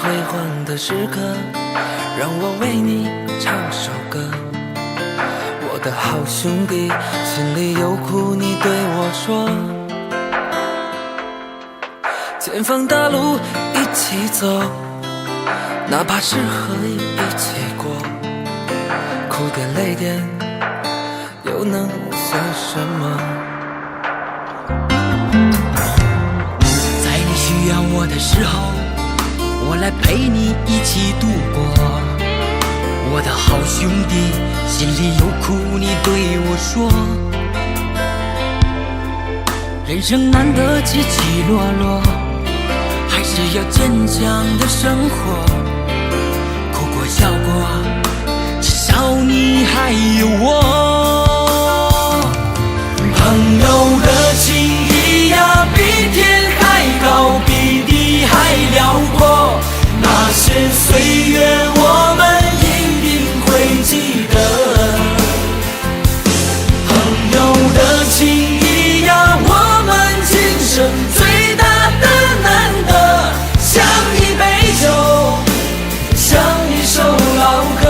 辉煌的时刻，让我为你唱首歌。我的好兄弟，心里有苦你对我说，前方大路一起走，哪怕是河一起过，哭点泪点又能算什么？在你需要我的时候，我来陪你一起度过。我的好兄弟，心里有苦你对我说。人生难得起起落落，还是要坚强的生活。哭过笑过，至少你还有我。朋友的情谊呀，比天还高，比地还辽阔。那些岁月我们一定会记得。朋友的情谊呀，我们今生最大的难得，像一杯酒，像一首老歌。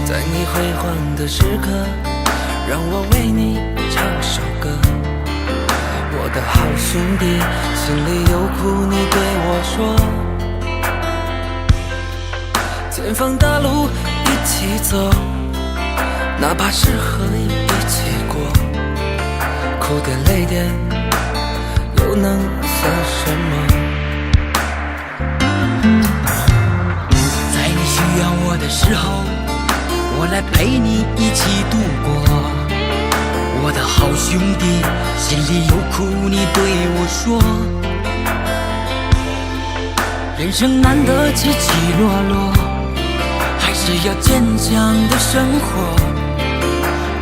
在你辉煌的时刻，让我为你唱首歌。我的好兄弟，心里有苦你对我说，前方大路一起走，哪怕是河一起过，哭点泪点又能算什么？在你需要我的时候，我来陪你一起度过。我的好兄弟，心里有苦你对我说。人生难得起起落落，还是要坚强的生活。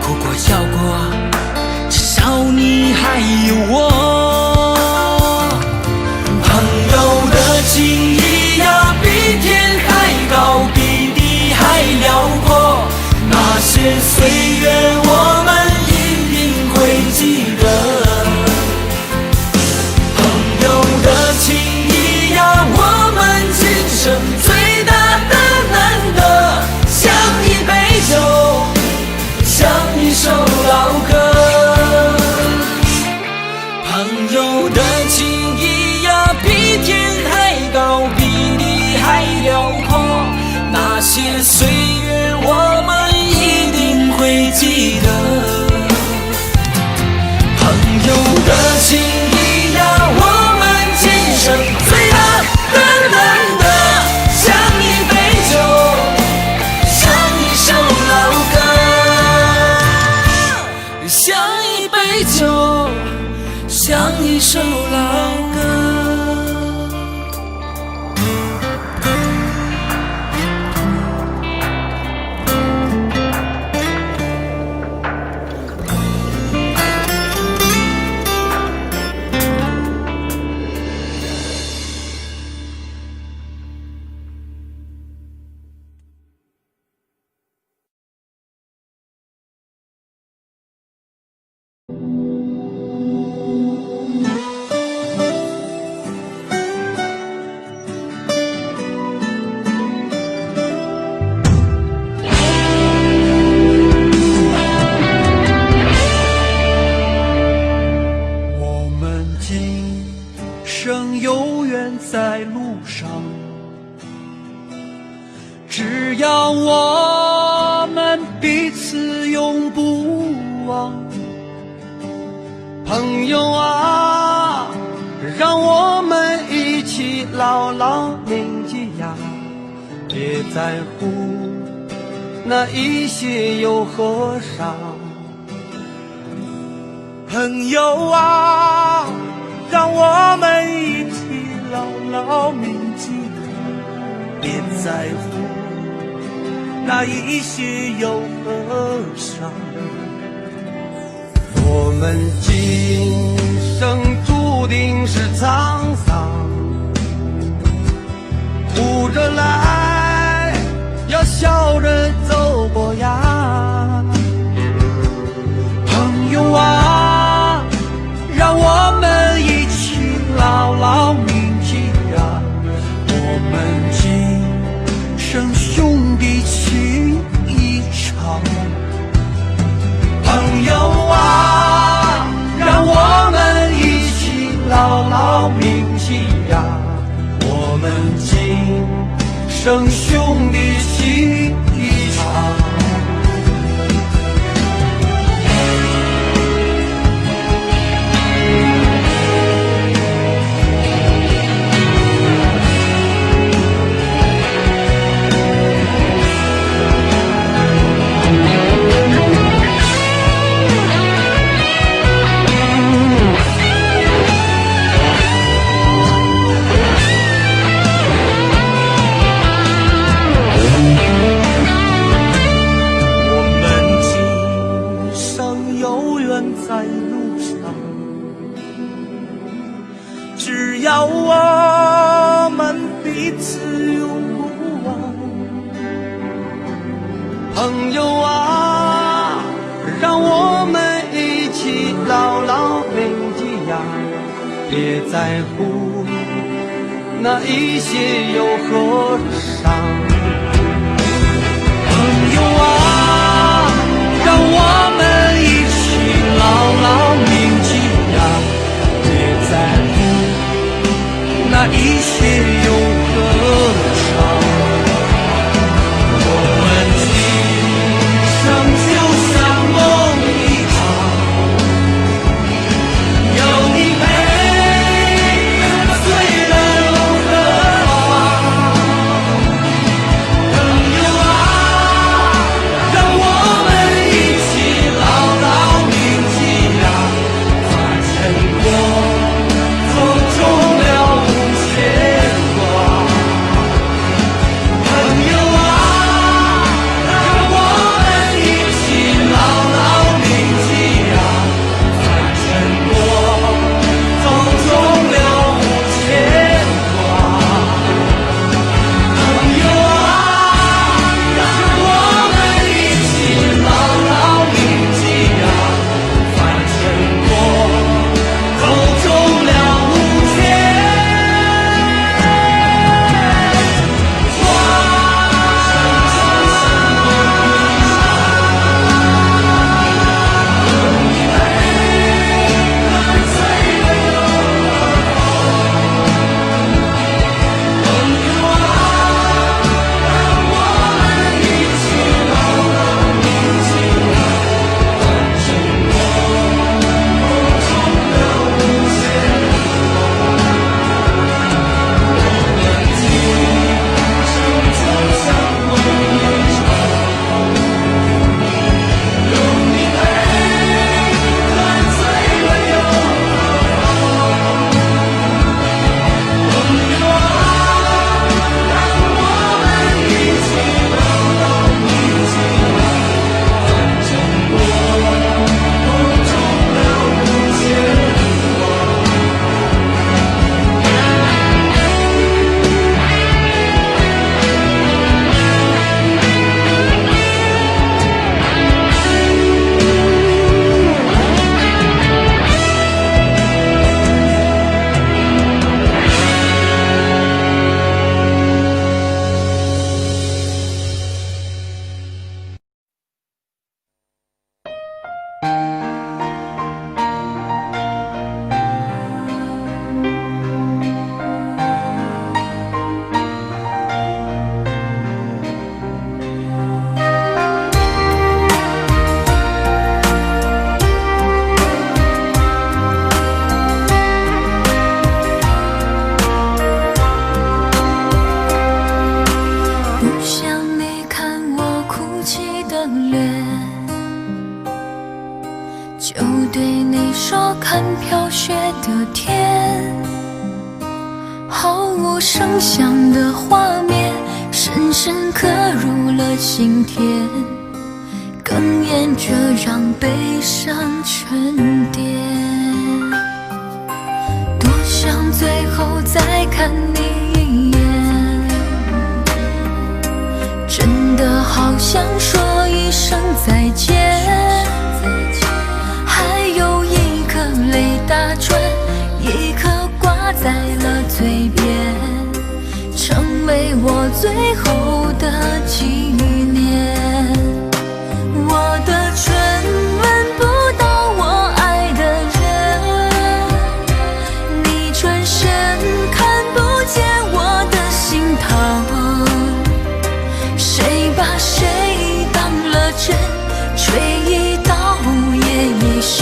哭过笑过，至少你还有我。朋友的情谊呀，比天还高，比地还辽阔。那些岁月我们一定会记得。朋友的情谊呀，我们今生最大的难得，像一杯酒，像一首老歌。朋友的情谊呀，比天还高，比地还辽阔。那些岁月我们一定会记得。朋友的情谊呀，我们今生最大的难得，像一杯酒，像一首老歌，像一杯酒，像一首老歌。在路上，只要我们彼此永不忘。朋友啊，让我们一起牢牢铭记呀，别在乎那一些又何伤。朋友啊，让我们一起牢牢铭记呀，在乎那一些又何伤？我们今生注定是沧桑，哭着来，要笑着走过呀。朋友啊，让我们一起牢牢铭记呀，我们今生兄弟情一场。朋友啊，让我们一起牢牢铭记呀，我们今生兄弟情一场。在路上，只要我们彼此永不忘。朋友啊，让我们一起牢牢铭记呀，别在乎那一些又何伤。朋友啊，让我们一起牢牢铭记呀，别在乎那一些又何伤。我们今生就像梦一场，有你陪，看醉了又何妨。朋友啊，让我们一起牢牢铭记呀，化成过风中了无牵挂。朋友啊，让我们一起牢牢铭记呀，化成过风中了无牵挂。朋友啊，让我们一起牢牢铭记呀，化成过风中了无牵不想你看我哭泣的脸，就对你说看飘雪的天。毫无声响的画面，深深刻入了心田，哽咽着让悲伤沉淀。多想最后再看你一眼，真的好想说一声再见。还有一颗泪打转，一颗挂在了嘴边，成为我最后的纪念。我的唇吻不到我爱的人，你转身看不见我的心疼。谁把谁当了真，吹一刀也一生，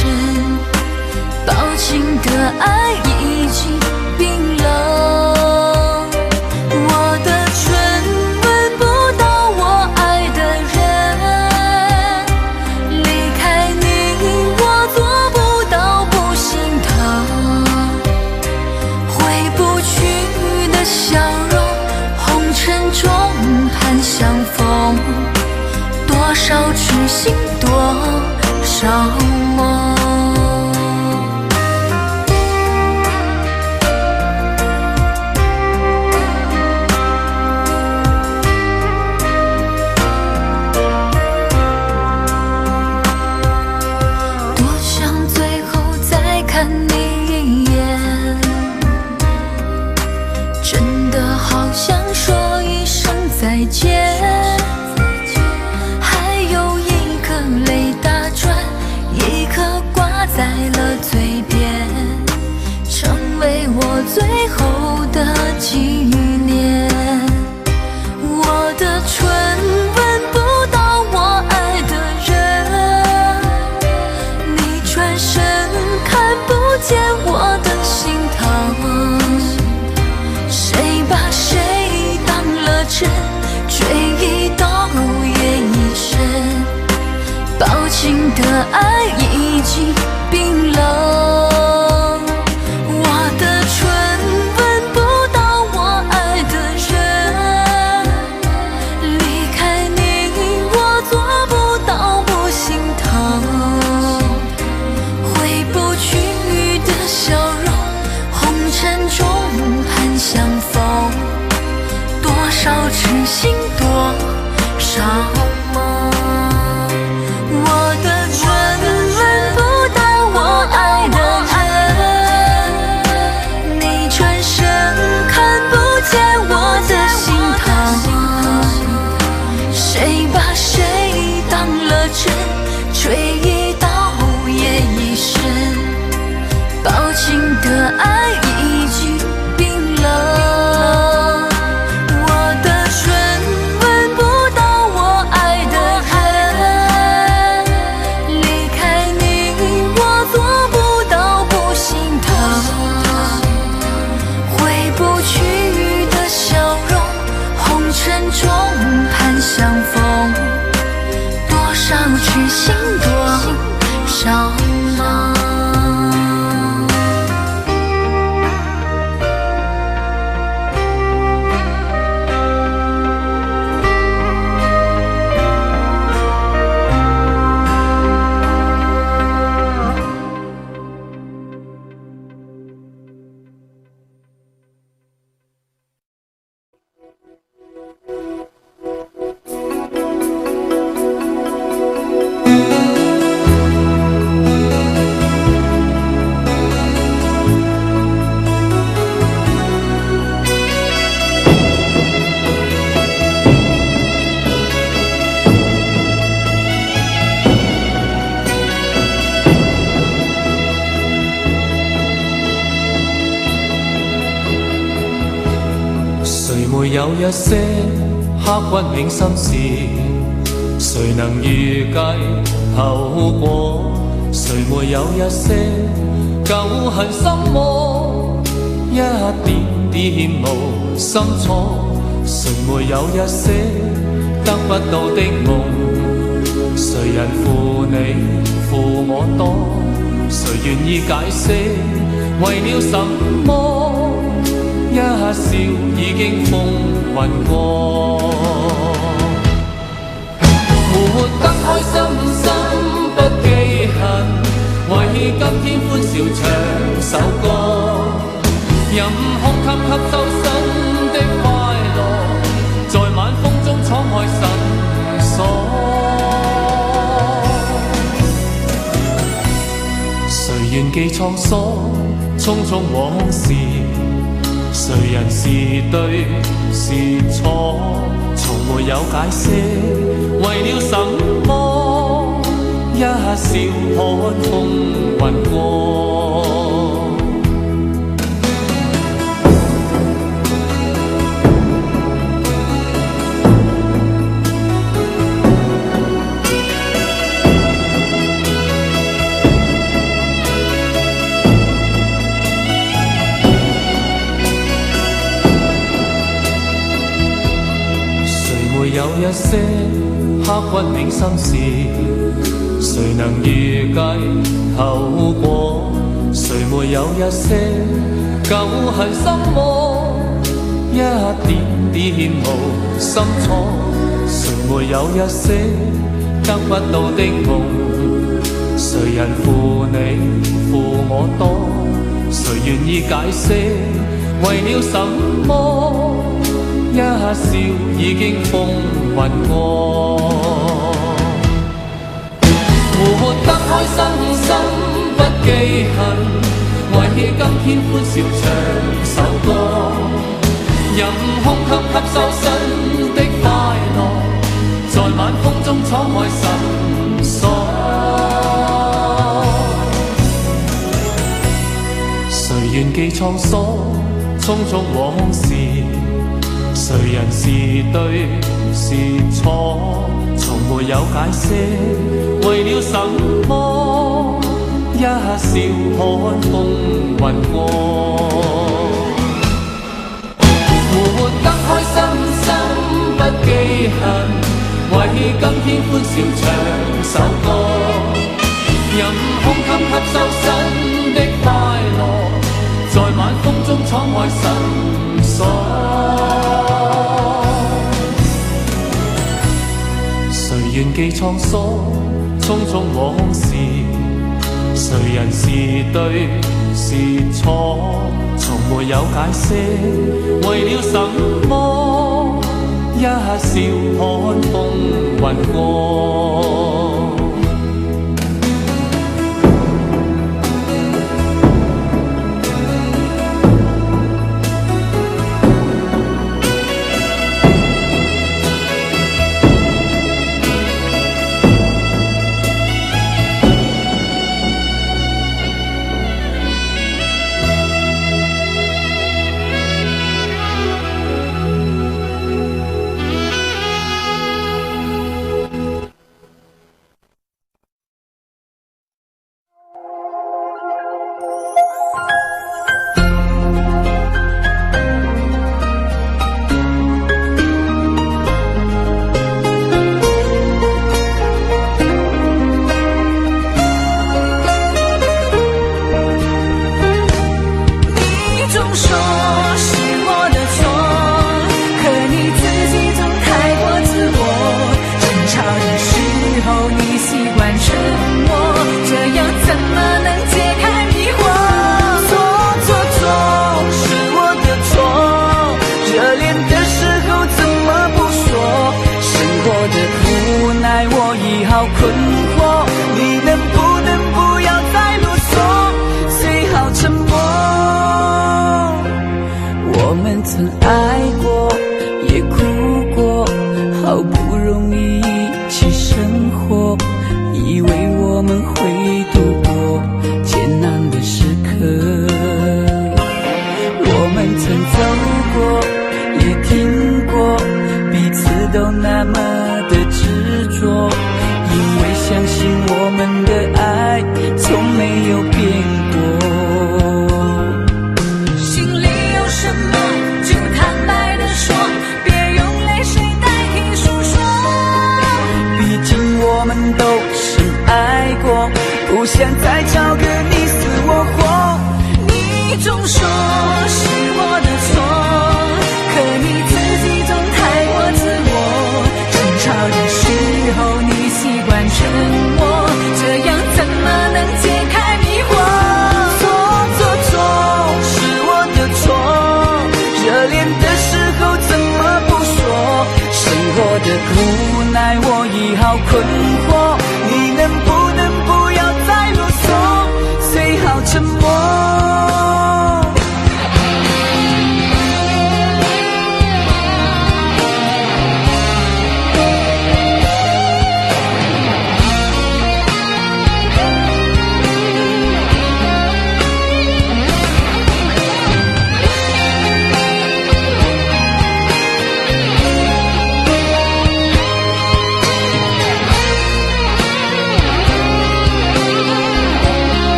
抱紧的爱已经冰冷。我的唇吻不到我爱的人，离开你我做不到不心疼。回不去的笑容，红尘中盼相逢，多少痴心多少梦。再见，还有一颗泪打转，一颗挂在了嘴边，成为我最后的纪念。我的唇吻不到我爱的人，你转身看不见我的心疼。谁把谁当了真，追一刀也一生，抱紧的爱已经冰冷。我的唇吻不到我爱的人，离开你我做不到不心疼。回不去的笑容，红尘中盼相逢，多少痴心多少梦。我的唇吻不到我爱的人，你转身看不见我的心疼。谁把谁当了真，吹一刀也一生，抱紧的爱已经冰冷。相逢，多少痴心多少梦。有一些刻骨铭心事，谁能预计後果？誰沒有一些舊恨心魔，一點點無心錯？誰沒有一些得不到的夢？誰人負你負我多？誰願意解釋為了什麼？一笑已經風雲過。活得開心心不記恨，為今天歡笑唱首歌，任空給吸收新的快樂，在晚風中敞開心鎖。誰願記滄桑，匆匆往事，誰人是對是錯，從沒有解釋，為了什麼一笑看風雲過。有一些刻骨銘心事，誰能預計後果？誰沒有一些舊恨心魔，一點點無心錯？誰沒有一些得不到的夢？誰人負你負我多？誰願意解釋為了什麼？一笑已經風雲過，活得開心心不記恨，為今天歡笑唱首歌，任空吸收新的快樂，在晚風中敞開心鎖。誰願記滄桑，匆匆往事，誰人是對是錯，從沒有解釋，為了什麼一笑看風雲過。活得開心心不記恨，為今天歡笑唱首歌，任空吸收新的快樂，在晚風中敞開心鎖。誰願記滄桑，匆匆往事，誰人是對是錯，從沒有解釋，為了什麼一笑看風雲過。好困惑，你能不能不要再啰嗦，最好沉默。我们曾爱过，也哭过，好不容易一起生活，以为我们会度过艰难的时刻。我们曾走过，也听过，彼此都那么的执着，因为相信我们的爱从没有变过。心里有什么就坦白地说，别用泪水代替诉说。毕竟我们都深爱过，不想再吵个你死我活。你总说是我的错，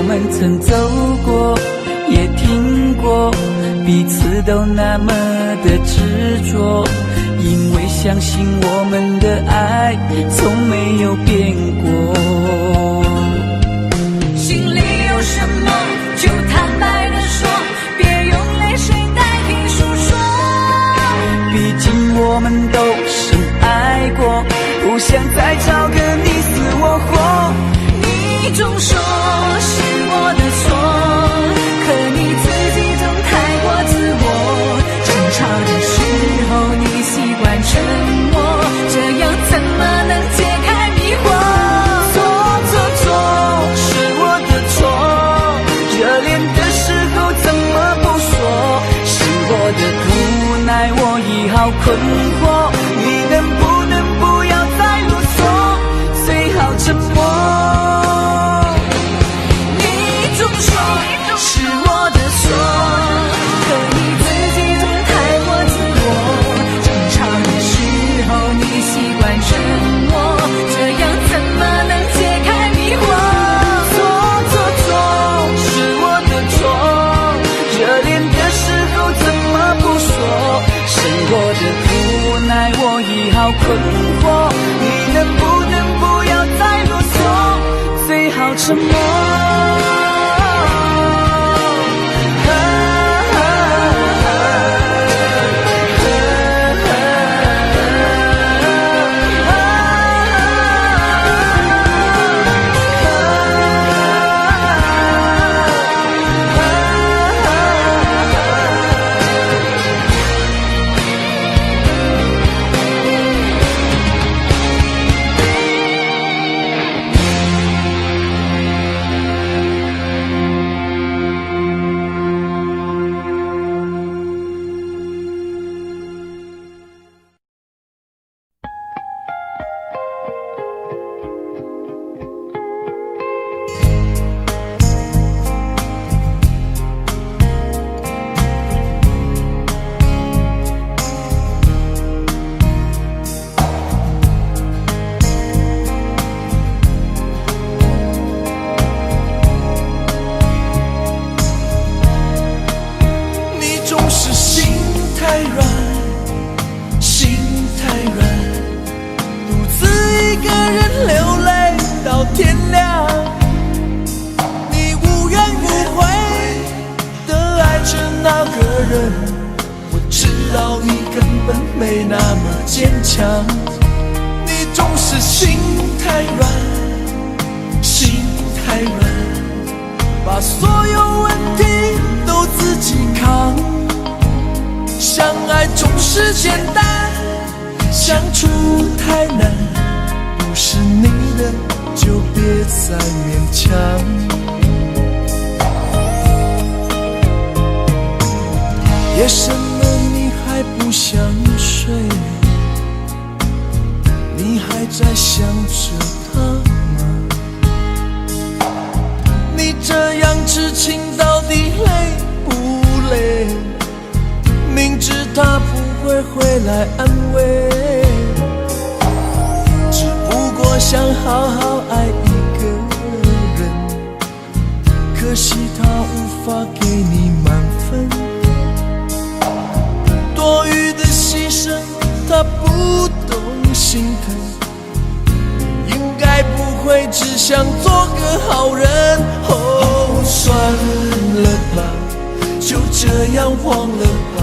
们曾走过，也听过，彼此都那么的执着，因为相信我们的爱从没有变过。心里有什么就坦白地说，别用泪水代替诉说。毕竟我们都深爱过，不想再找个你死我活。你总说是我的错，可你自己总太过自我。争吵的时候你习惯沉默，这样怎么能解开迷惑？错是我的错，热恋的时候怎么不说？是我的无奈，我已好困惑，你能不能不要再啰嗦，最好沉默。是我的错，可你自己总太过自我。争吵的时候你习惯沉默，这样怎么能解开迷惑？错是我的错，热恋的时候怎么不说？生活的无奈我已好困惑，你能不能不要再啰嗦，最好沉默。我知道你根本没那么坚强，你总是心太软，心太软，把所有问题都自己扛。相爱总是简单，相处太难，不是你的就别再勉强。夜深了你还不想睡，你还在想着他吗？你这样痴情到底累不累？明知他不会回来安慰，只不过想好好爱一个人，可惜他无法给你满分，多余的牺牲他不懂心疼，你应该不会只想做个好人。哦，算了吧，就这样忘了吧，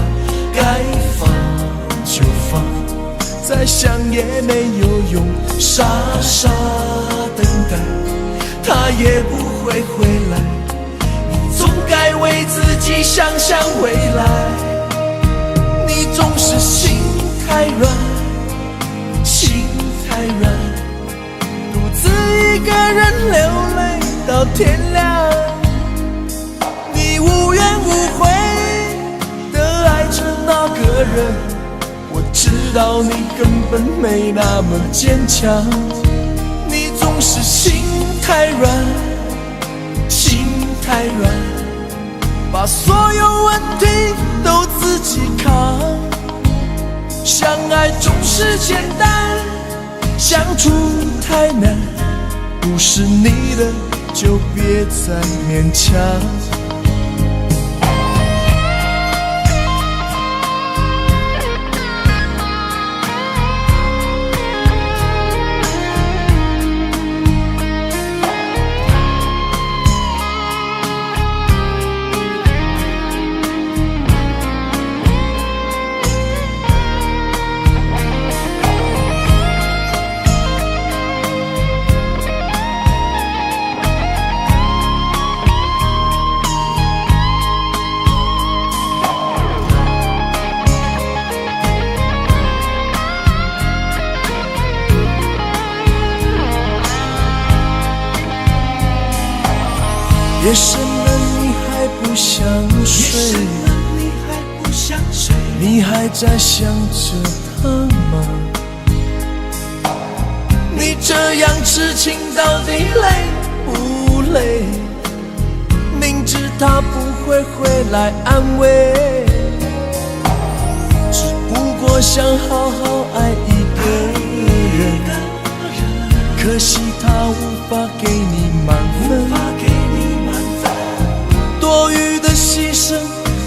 该放就放，再想也没有用，傻傻等待他也不会回来，你总该为自己想想未来。你总是心太软，心太软，独自一个人流泪到天亮。你无怨无悔地爱着那个人，我知道你根本没那么坚强。你总是心太软，心太软，把所有问题都自己扛。相爱总是简单，相处太难，不是你的就别再勉强。夜深了，你还不想睡？你还在想着他吗？你这样痴情到底累不累？明知他不会回来安慰，只不过想好好爱一个人，可惜他无法给你满分。多余的牺牲，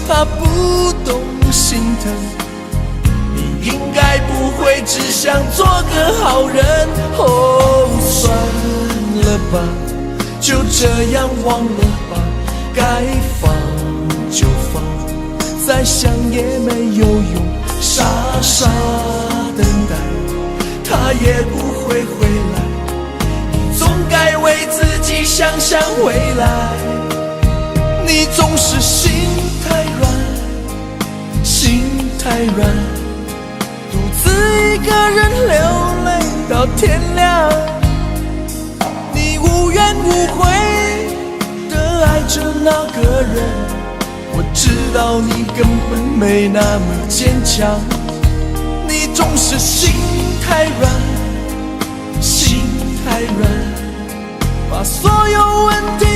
他不懂心疼。你应该不会只想做个好人。哦，算了吧，就这样忘了吧，该放就放，再想也没有用，傻傻等待，他也不会回来。你总该为自己想想未来。你总是心太软，心太软，独自一个人流泪到天亮。你无怨无悔地爱着那个人，我知道你根本没那么坚强。你总是心太软，心太软，把所有问题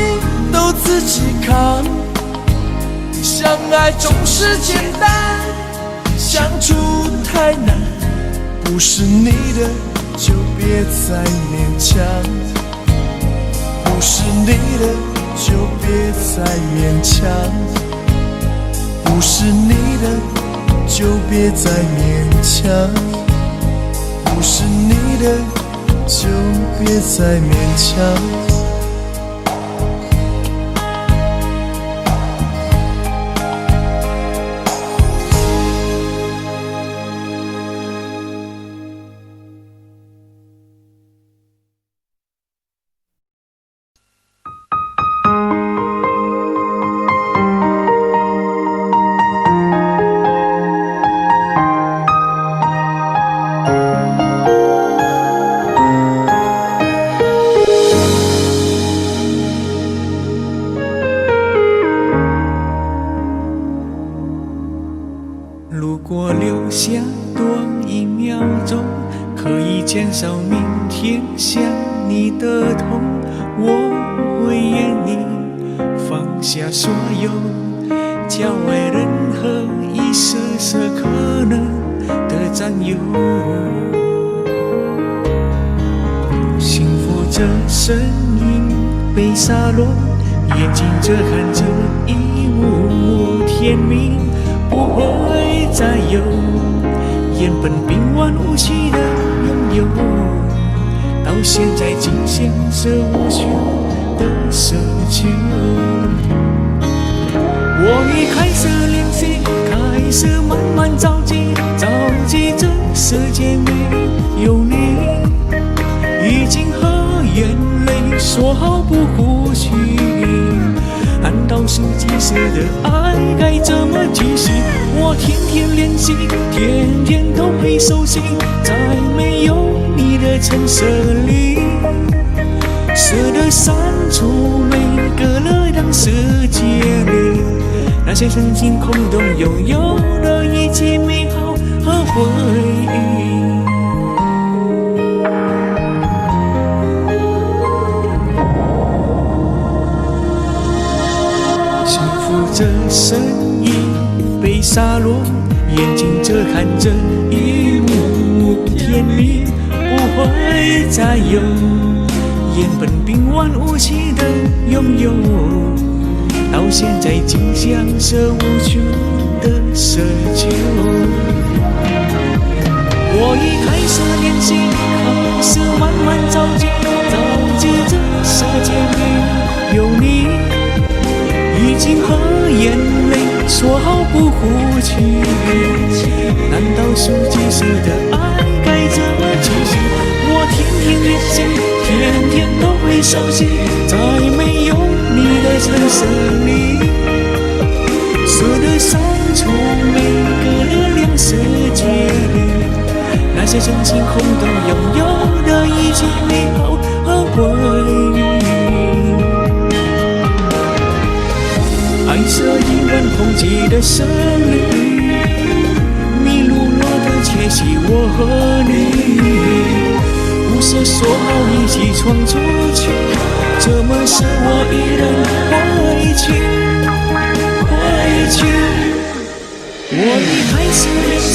都自己扛。相爱总是简单，相处太难，不是你的就别再勉强，不是你的就别再勉强，不是你的就别再勉强，不是你的就别再勉强。如果留下多一秒钟，可以减少明天想你的痛，我会愿意放下所有，交爱任何一丝丝可能的占有。幸福这声音被洒落，眼睛遮含着一幕幕甜蜜，不会再有原本冰完无奇的拥有，到现在仅限这无穷的奢求。我已开始练习，开始慢慢着急，着急这世界没有你，已经和眼泪说好不哭泣。难道是几时的爱该这么继续？我天天练习，天天都会熟悉，在没有你的城市里，舍得删除每个热亮世界里那些曾经空洞拥有的一切美好和回忆。这声音被洒落，眼睛遮含着一幕幕甜蜜，不会再有原本冰完无奇的拥有，到现在竟享受无穷的奢求。我已开始练习，开始慢慢着急这世界没有你，已经和眼泪说好不哭泣。难道数几世的爱该怎么继续？我天天练习，天天都会熟悉，在没有你的城市里，舍得删除每个两世纪里那些真情空洞拥有的一切美好和回忆。爱色一吻空寂的森林，迷路了的窃喜我和你，不是说好一起闯出去，怎么是我一人回去？我已开始练习，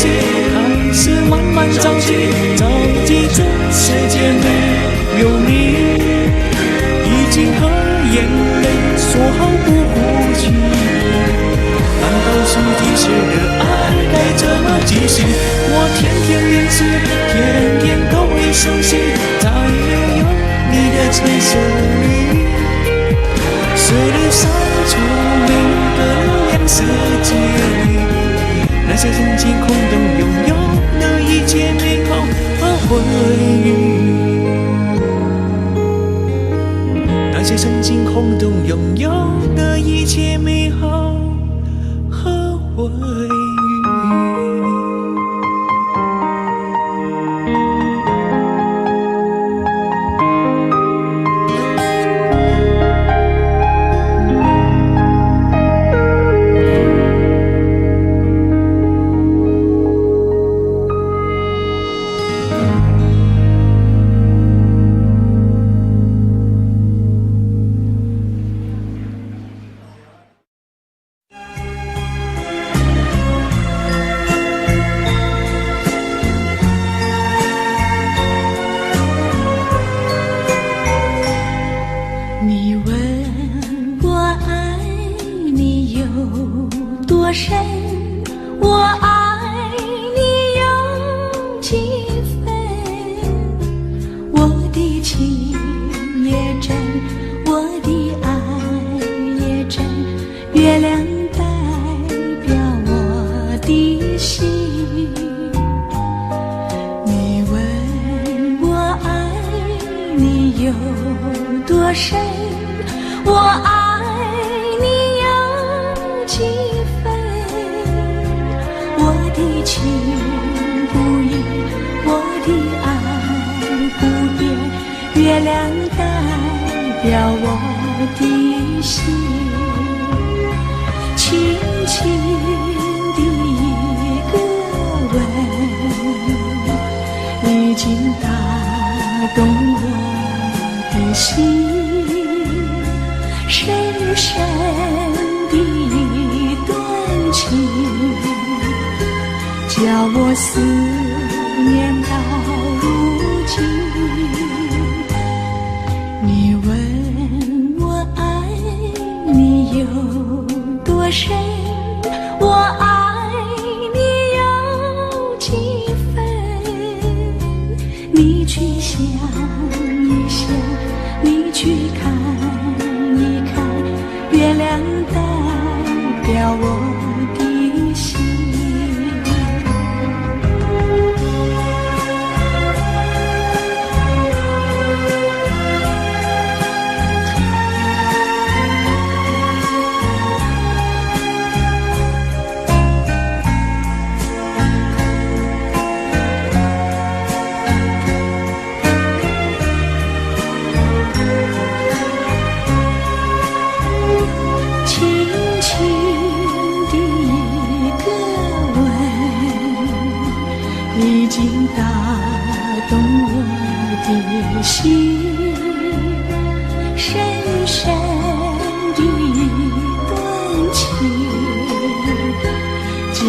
开始慢慢着急这世界没有你，已经和眼泪说好不哭泣。难道数几世的爱该怎么继续？我天天练习，天天都会熟悉，在没有你的城市里，舍得删除每个两世纪里那些曾经空洞拥有的一切美好和回忆，那些曾经空洞拥有的一切美好和回忆。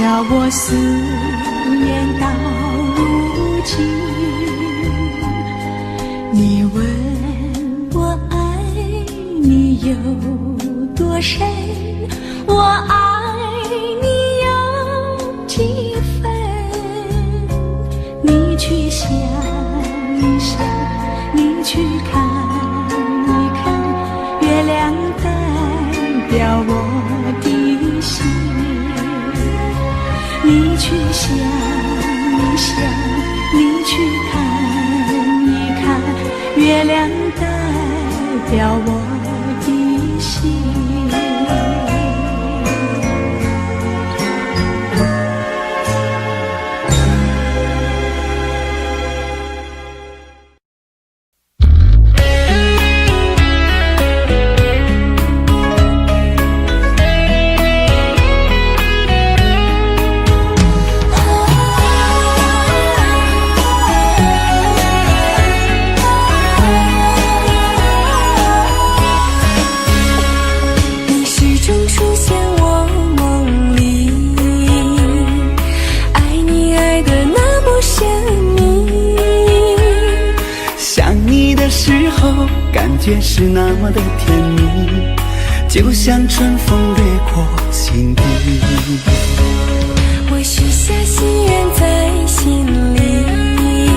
叫我思念到如今。你问我爱你有多深，我爱你有几分。你去想一想，你去看一看，月亮代表我的心。你去想一想，你去看一看，月亮代表我的心。感觉是那么的甜蜜，就像春风掠过心底。我许下心愿在心里，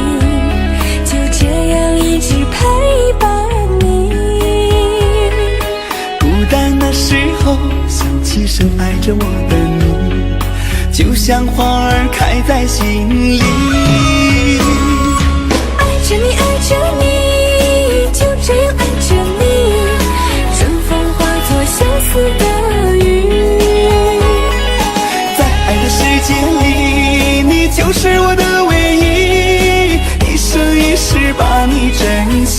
就这样一直陪伴你。孤单的时候想起深爱着我的你，就像花儿开在心里。爱着你，爱着你，就这样爱着你，春风化作相思的雨。在爱的世界里，你就是我的唯一，一生一世把你珍惜。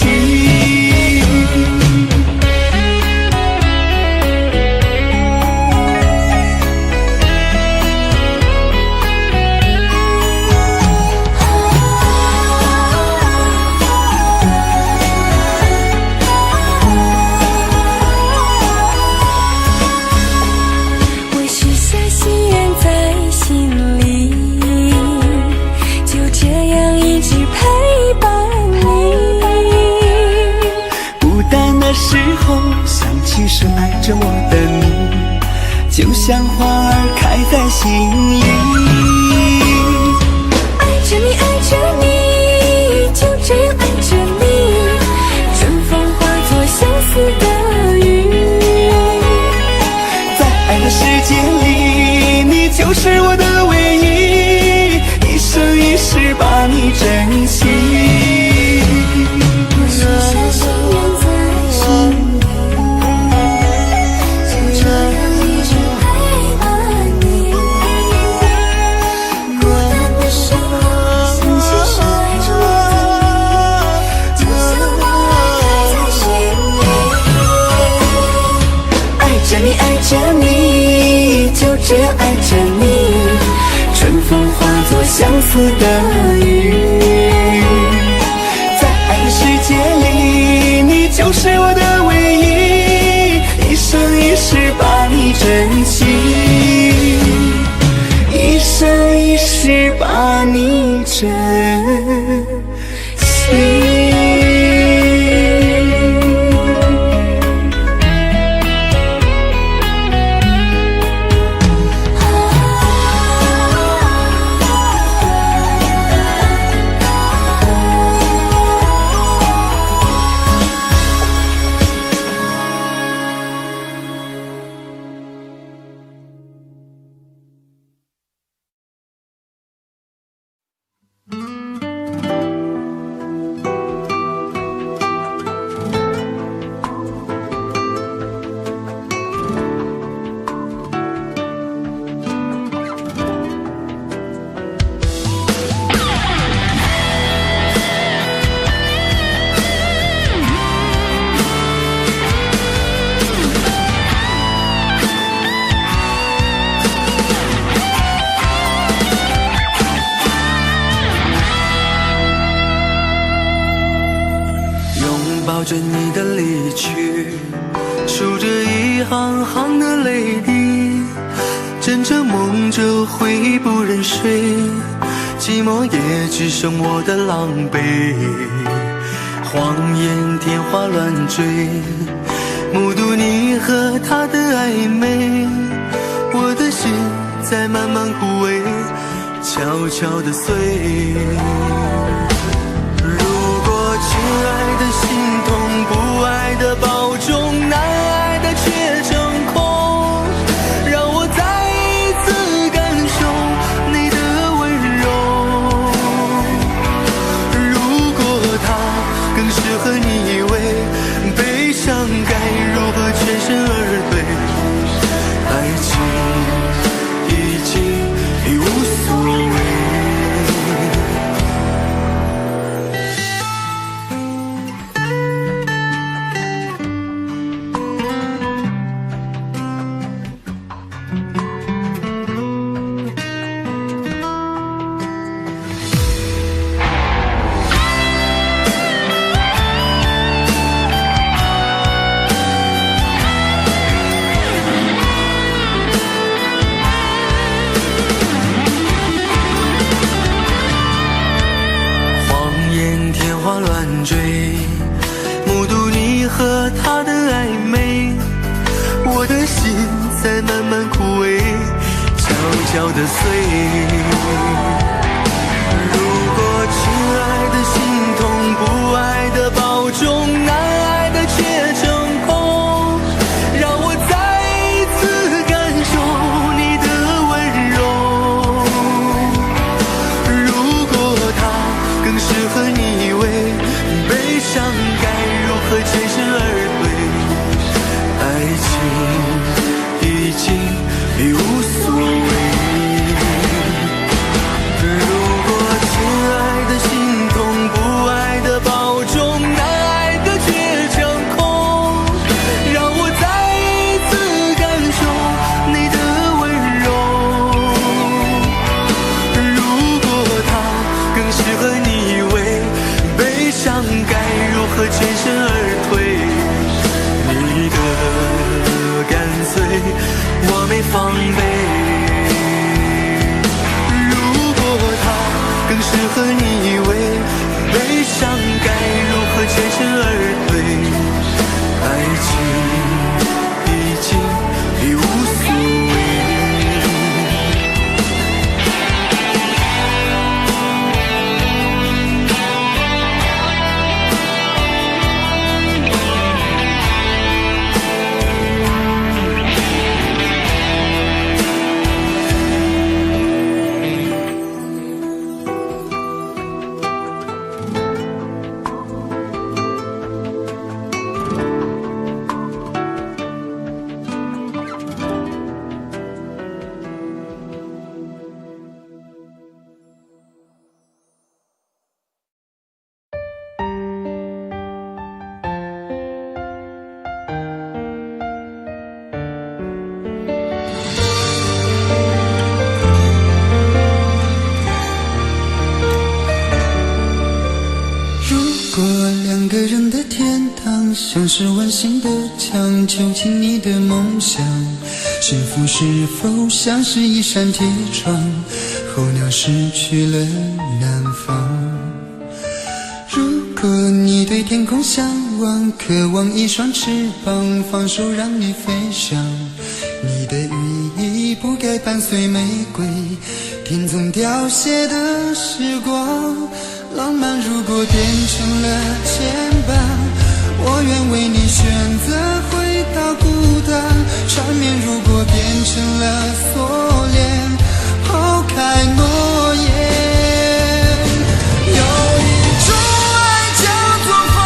时候想起深爱着我的你，就像花儿开在心里。爱着你，爱着你，就这样爱着你，春风化作相思的雨。在爱的世界里，你就是我的唯一，一生一世把你珍惜。这样爱着你，春风化作相思的雨。在爱的世界里，你就是我的唯一，一生一世把你珍惜，一生一世把你珍惜。抱着你的离去，数着一行行的泪滴，枕着梦着回忆不忍睡，寂寞也只剩我的狼狈。谎言天花乱坠，目睹你在慢慢枯萎，悄悄地碎。如果亲爱的心痛，不爱的保重，难爱的却成空，让我再一次感受你的温柔。如果它更适合你以为，悲伤该如何全身而退？爱情已经无所谓。追，目睹你和他的暧昧，我的心在慢慢枯萎，悄悄地碎。如果亲爱的心痛，不爱的保重，难爱的却成空，让我再一次感受你的温柔。如果他更适合你以为，悲伤该如何全身而退？爱情已经无所谓。如果亲爱的心痛，不爱的保重，难爱的却成空，让我再一次感受你的温柔。如果他更适合你以为，悲伤该如何全身而退？你的干脆我没防备。如果他更适合你以为，悲伤该如何全身而退？爱情已经无所谓。像是完形的墙，囚禁你的梦想。幸福是否像是一扇铁窗，候鸟失去了南方。如果你对天空向往，渴望一双翅膀，放手让你飞翔。你的羽翼不该伴随玫瑰，听从凋谢的时光。浪漫如果变成了牵绊，我愿为你选择回到孤单。缠绵如果变成了锁链，抛开诺言。有一种爱叫做放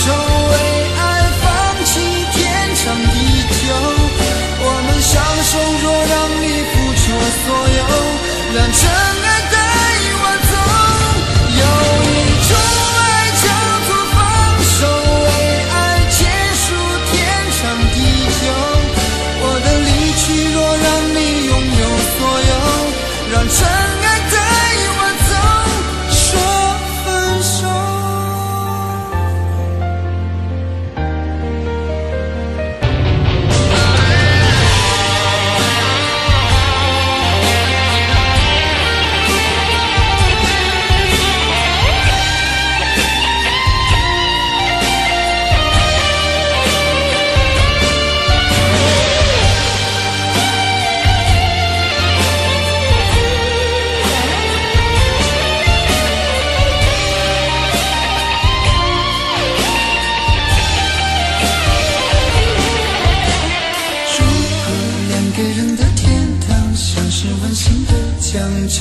手，为爱放弃天长地久。我们相守，若让你付出所有，让真爱带我走。有一种爱叫做放手，若让你拥有所有，让尘埃带我走，说分手。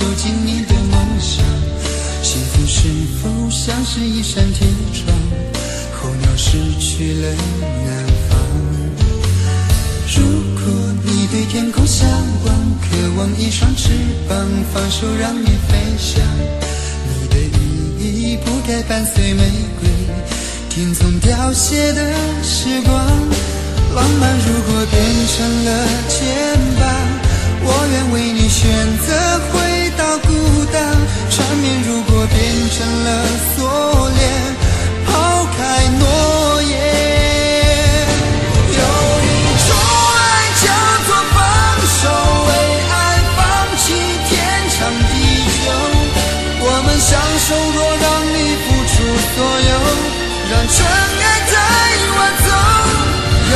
囚禁你的梦想。幸福是否像是一扇铁窗，候鸟失去了南方。如果你对天空向往，渴望一双翅膀，放手让你飞翔。你的羽翼不该伴随玫瑰，天从凋谢的时光。浪漫如果变成了肩膀，我愿为你选择回到孤岛。缠绵如果变成了锁链，抛开诺言。有一种爱叫做放手，为爱放弃天长地久。我们相守，若让你付出所有，让真爱带我走。有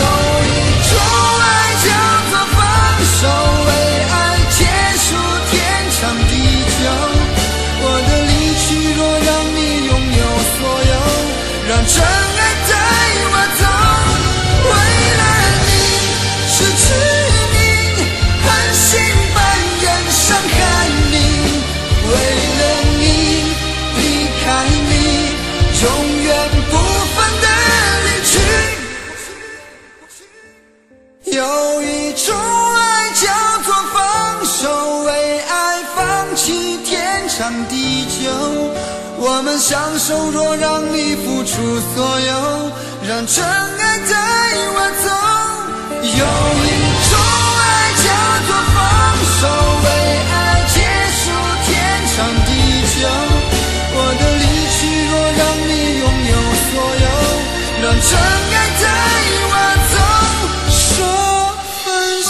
一种爱叫做放手，为爱结束天长地久。我的离去若让你拥有所有，让真爱带我走。为了你失去你，狠心扮演伤害你。为了你离开你，永远不分的离去。有一种爱叫做放手，为爱放弃天长地久。我们相守，若让你付出所有，让真爱带我走。有一种爱叫做放手，为爱结束天长地久。我的离去若让你拥有所有，让真爱带我走。说分手。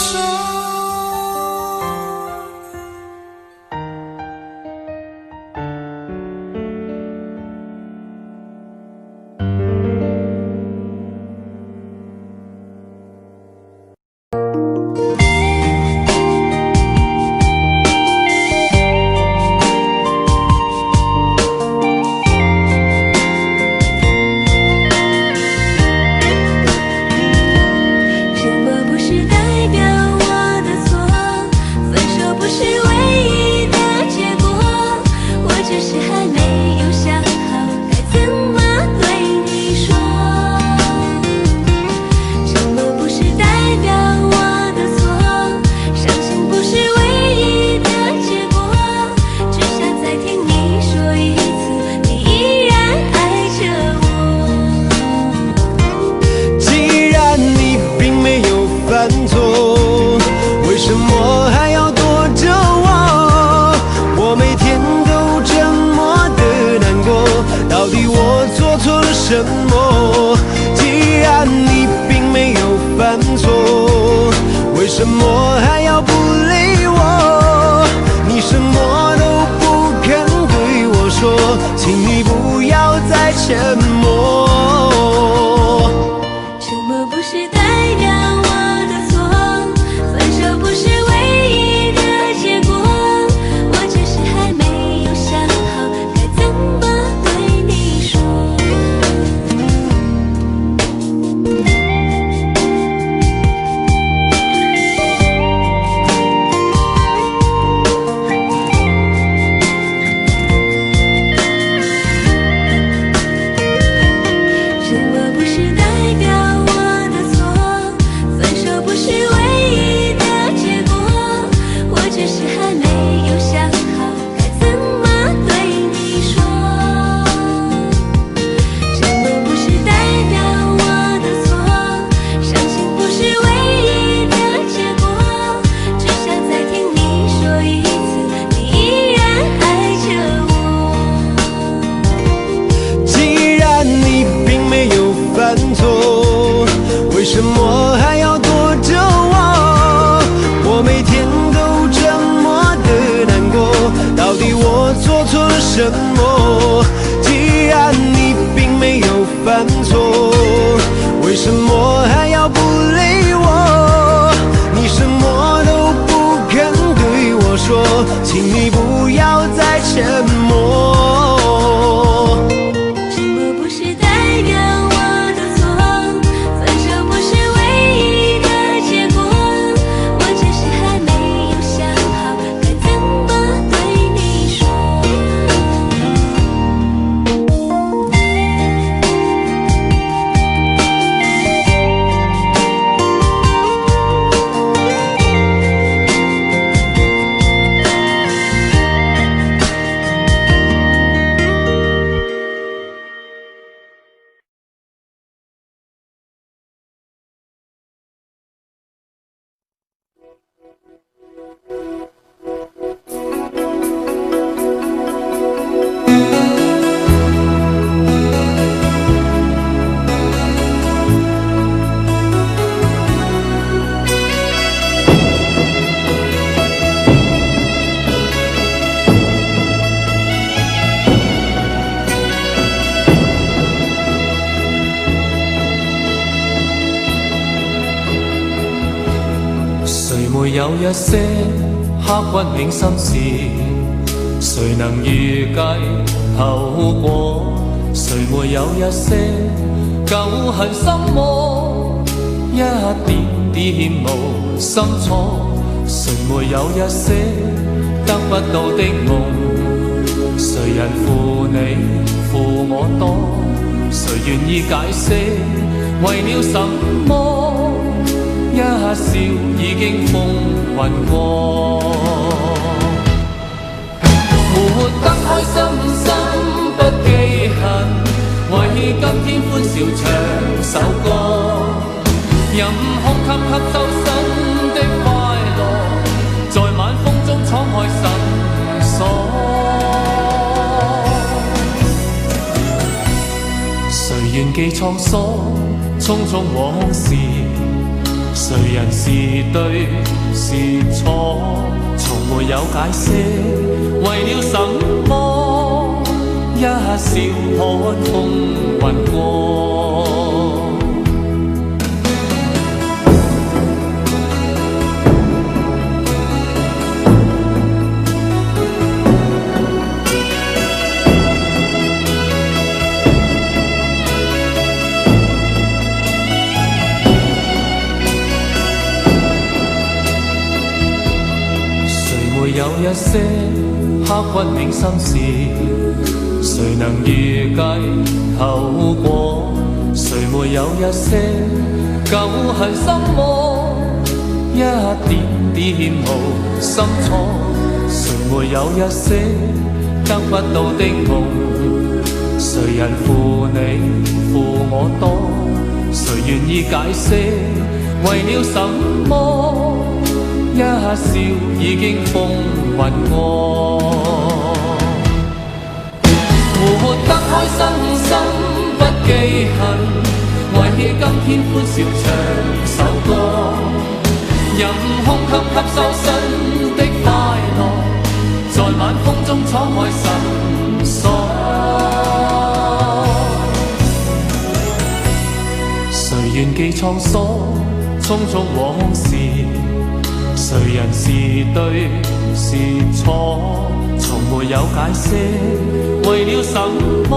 什么？既然你并没有犯错，为什么还要不理我？你什么都不肯对我说，请你不要再沉默。沉默不是代表我的错，分手不是唯一的结果，我只是还没有想好该怎么对你说。为什么还要躲着我？我每天都这么的难过，到底我做错了什么？既然你并没有犯错，为什么还要不理我？你什么都不肯对我说，请你不要再沉默。对沒有一些刻骨銘心事？誰能預計後果？誰沒有一些舊恨心魔？一點點無心錯。誰沒有一些得不到的夢？誰人負你負我多？誰願意解釋為了什麼？一笑已經風雲過，活得開心心不記恨，為今天歡笑唱首歌，任空吸吸收新的快樂，在晚風中敞開心鎖。誰願記滄桑，匆匆往事？誰人是對是錯？從沒有解釋，為了什麼？一笑看風雲過。有一些刻骨銘心事，誰能預計後果？誰沒有一些舊恨心魔？一點點無心錯。誰沒有一些得不到的夢？誰人負你負我多？誰願意解釋為了什麼？一笑已經風雲過，活得開心心不記恨，為今天歡笑唱首歌，任空吸收新的快樂，在晚風中敞開心鎖。誰願記滄桑，匆匆往事？誰人是對是錯？從沒有解釋，為了什麼？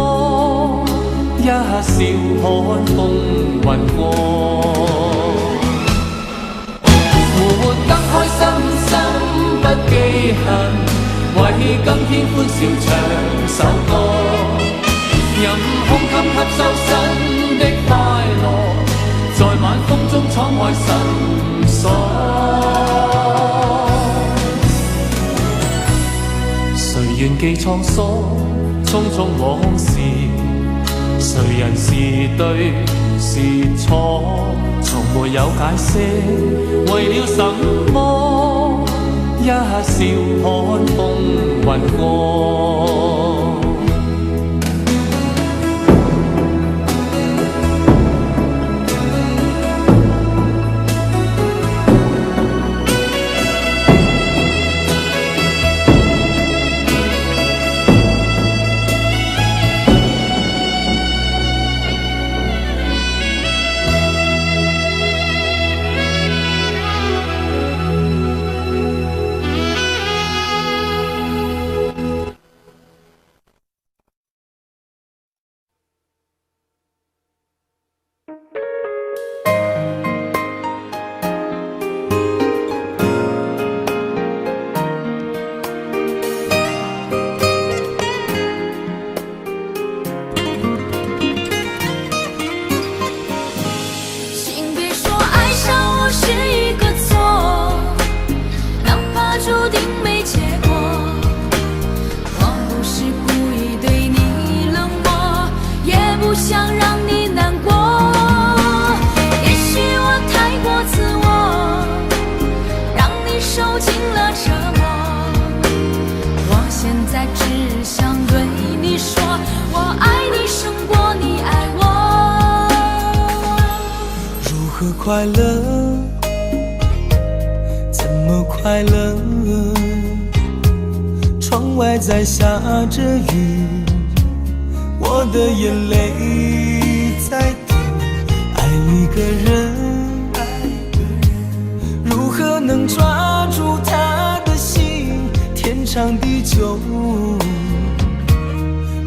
一笑看風雲過，活得開心心不記恨，為今天歡笑唱首歌，任空吸收新的快樂，在晚風中敞開心鎖。誰願記滄桑，匆匆往事？誰人是對是錯？從沒有解釋，為了什麼？一笑看風雲過。快乐，怎么快乐？窗外在下着雨，我的眼泪在滴。爱一个人，如何能抓长地久，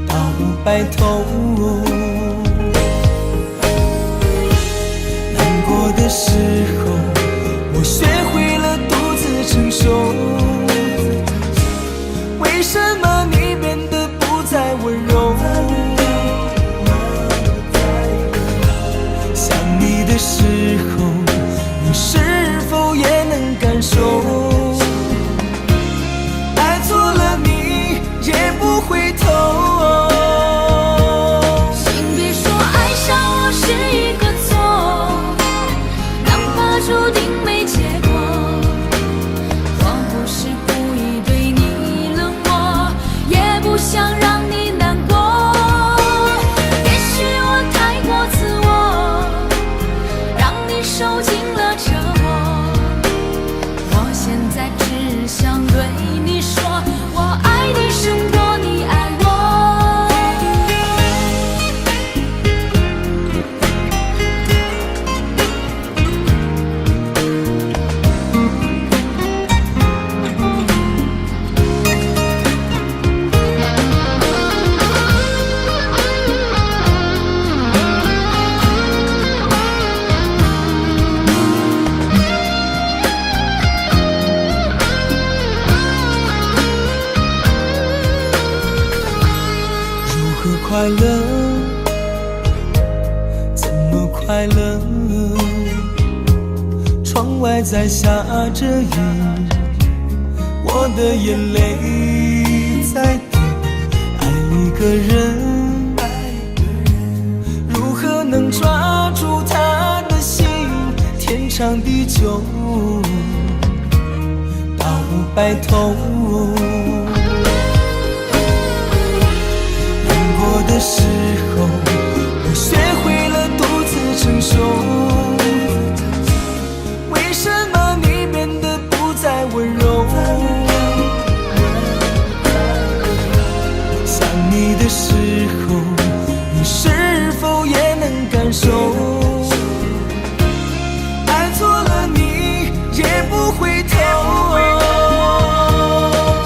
到白头。难过的时候，我学会了独自承受。为什么你变得不再温柔？想你的时候，你是否也能感受？爱错了你也不回头。请别说爱上我是一个错，哪怕注定没结果。我不是故意对你冷漠，也不想让你难过。也许我太过自我，让你受尽了折磨。我现在只想对你说，我爱你胜过你爱我。快乐，怎么快乐？窗外在下着雨，我的眼泪在滴。爱一个人，如何能抓住他的心？天长地久，到白头。的时候，我学会了独自承受。为什么你变得不再温柔？想你的时候，你是否也能感受？爱错了你也不回头。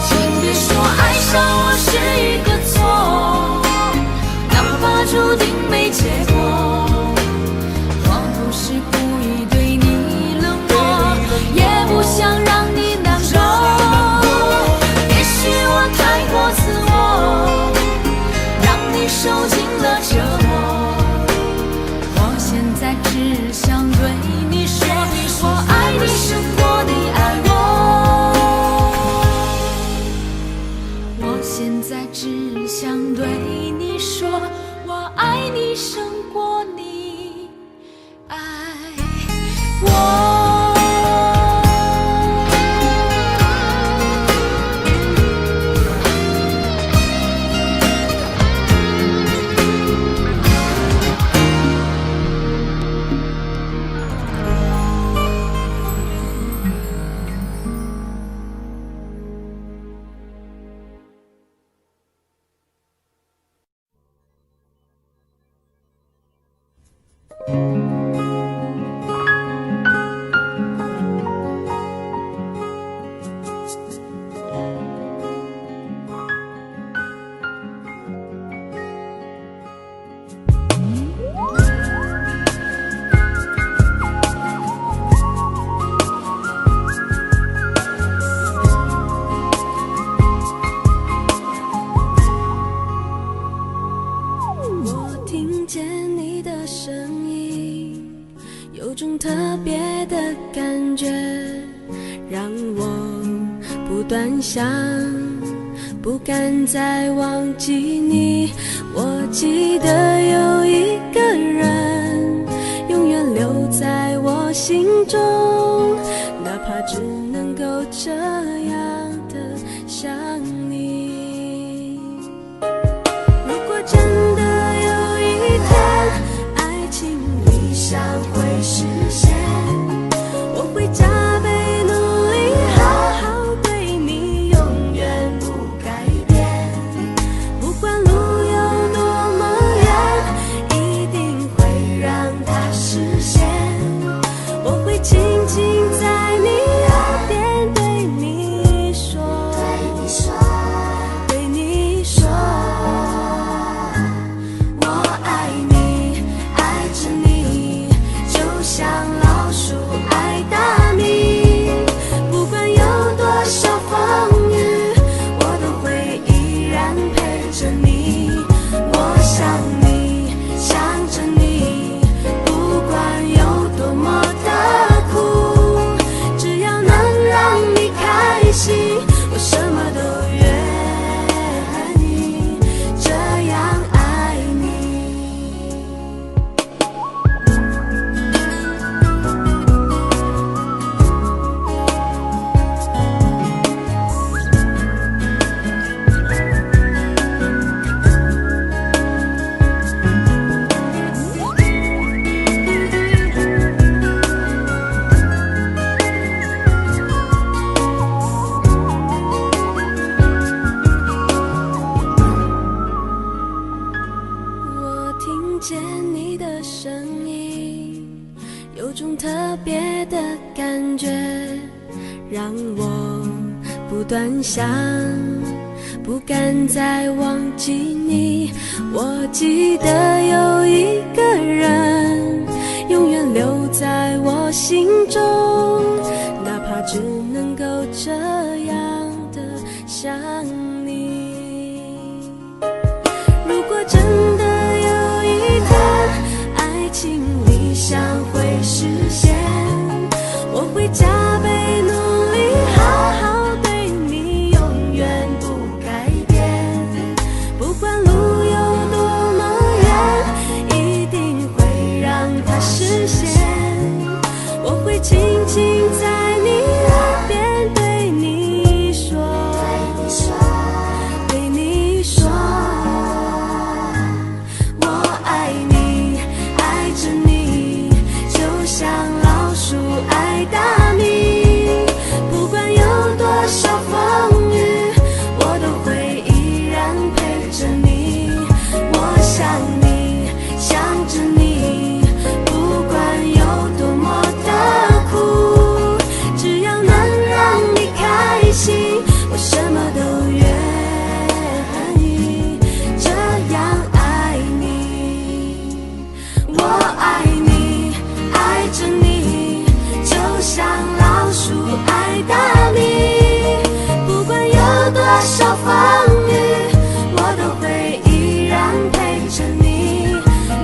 请别说爱上我是一个错，注定没结果。我不是故意对你冷漠，也不想让你难过。也许我太过自我，让你受尽了折磨。我现在只想对你说，我爱你胜过你爱我。我现在只想对你说，我爱你胜过你爱我。种特别的感觉，让我不断想，不敢再忘记你。我记得有一个人，永远留在我心中，哪怕只能够这样的想你。如果真的有一天，爱情理想会实现，我会加倍努力，好好对你，永远不改变。不管路有多么远，一定会让它实现。我会轻轻在你耳边对你说，感觉，让我不断想，不敢再忘记你。我记得有一个人永远留在我心中，哪怕只能够这样的想你。如果真的有一天爱情理想会实现，我会加倍努力好好对你，永远不改变。不管路有多么远，一定会让它实现。我会轻轻在你耳边对你说，对你说，我爱你，爱着你，就像老鼠爱大米。不管有多少风雨，我都会依然陪着你。我想你，想着你，不管有多么的苦，只要能让你开心，我什么都愿意这样爱你。我爱你，爱着你，就像老鼠爱大米。不管有多少风雨，我都会依然陪着你。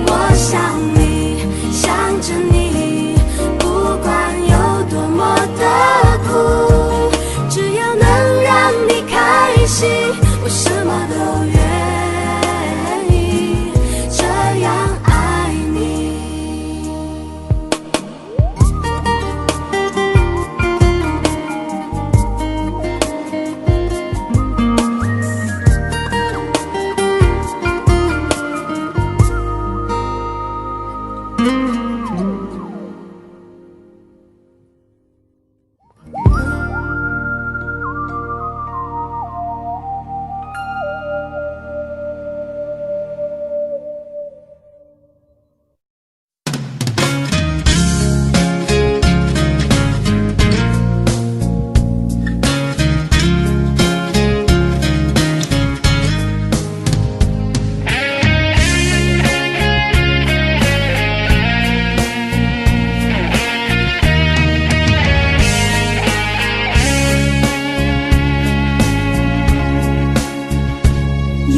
我想你，想着你，不管有多么的苦，只要能让你开心，我什么都愿意这样爱你。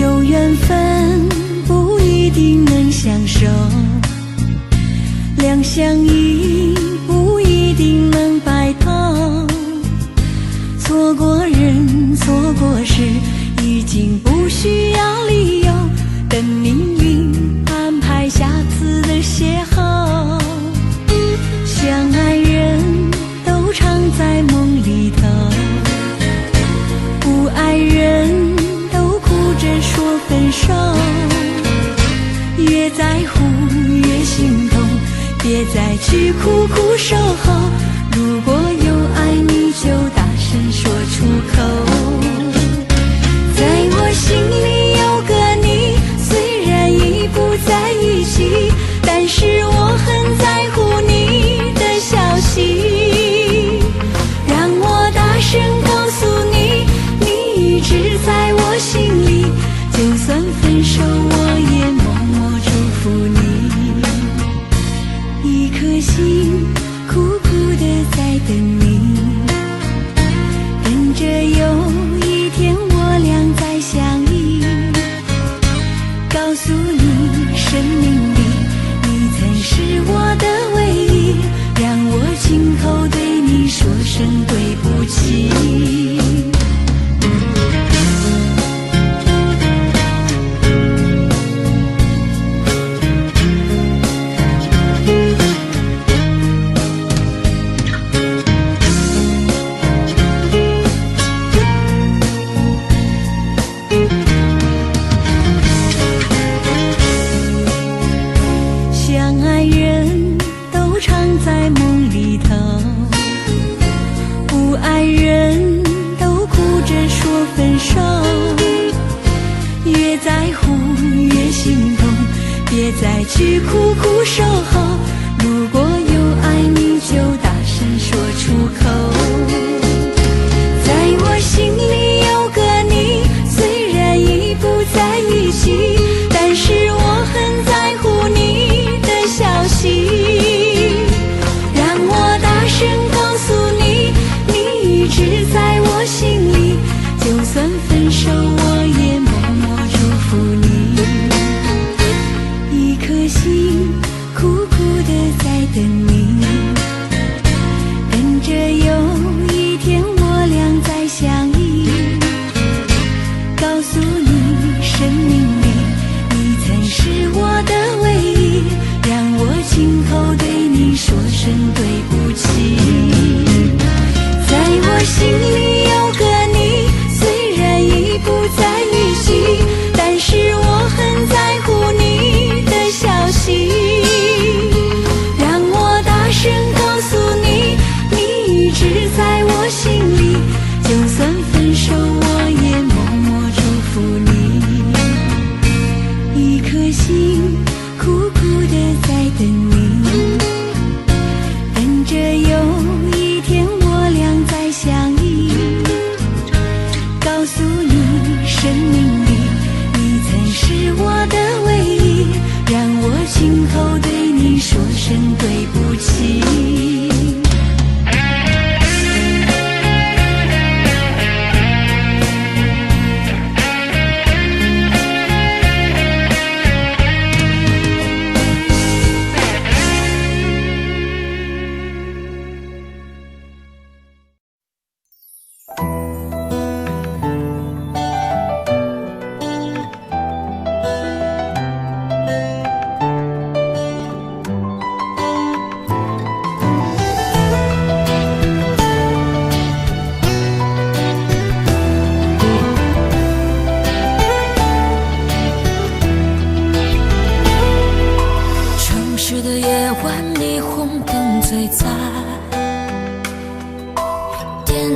有缘分不一定能相守，两相依不一定能白头。错过人，错过事，已经不需要理由，等命运安排下次的邂逅。相爱人都常在梦里头，不爱人说分手，越在乎越心痛，别再去苦苦守候。如果有爱你就大声说出口。在我心里有个你，虽然已不在一起，但是我很在乎你的消息。让我大声告诉你，你一直在我心里，就算分手我也默默祝福你。一颗心苦苦地在等你，等着有一天我俩再相依。告诉你生命里你曾是我的唯一，让我亲口对你说声对不起。相爱人都常在梦里头，不爱人都哭着说分手。越在乎越心痛，别再去苦苦守候。如果有爱你就大声说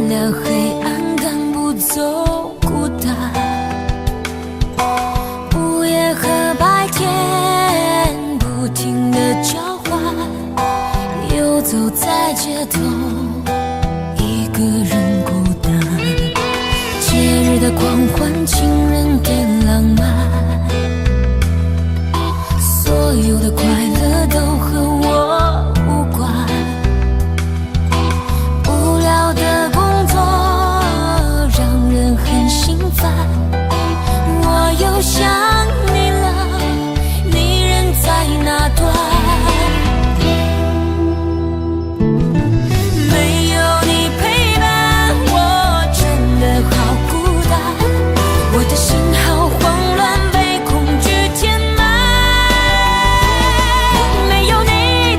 了黑暗，赶不走孤单。午夜和白天不停地交换，游走在街头，一个人孤单。节日的狂欢，情人的浪漫，所有的快乐都和我无关。无聊的工作让人很心烦，我又想你了，你人在哪端？没有你陪伴，我真的好孤单，我的心好慌乱，被恐惧填满。没有你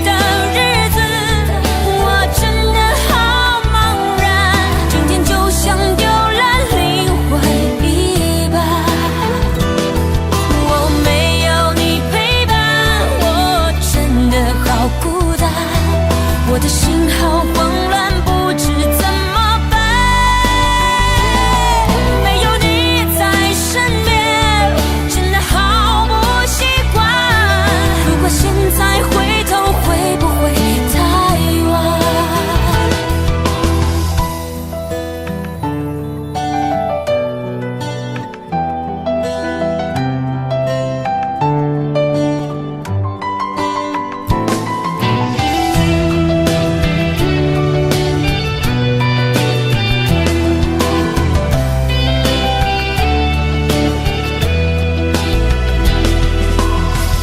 的日子，我真的好茫然，今天就像丢了灵魂一般。我没有你陪伴，我真的好孤单，我的心好慌乱，不知怎么办。没有你在身边，真的好不习惯。如果现在回头，会不会太晚？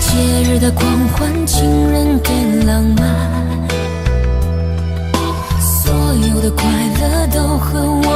节日的狂欢，情人的浪漫，所有的快乐都和我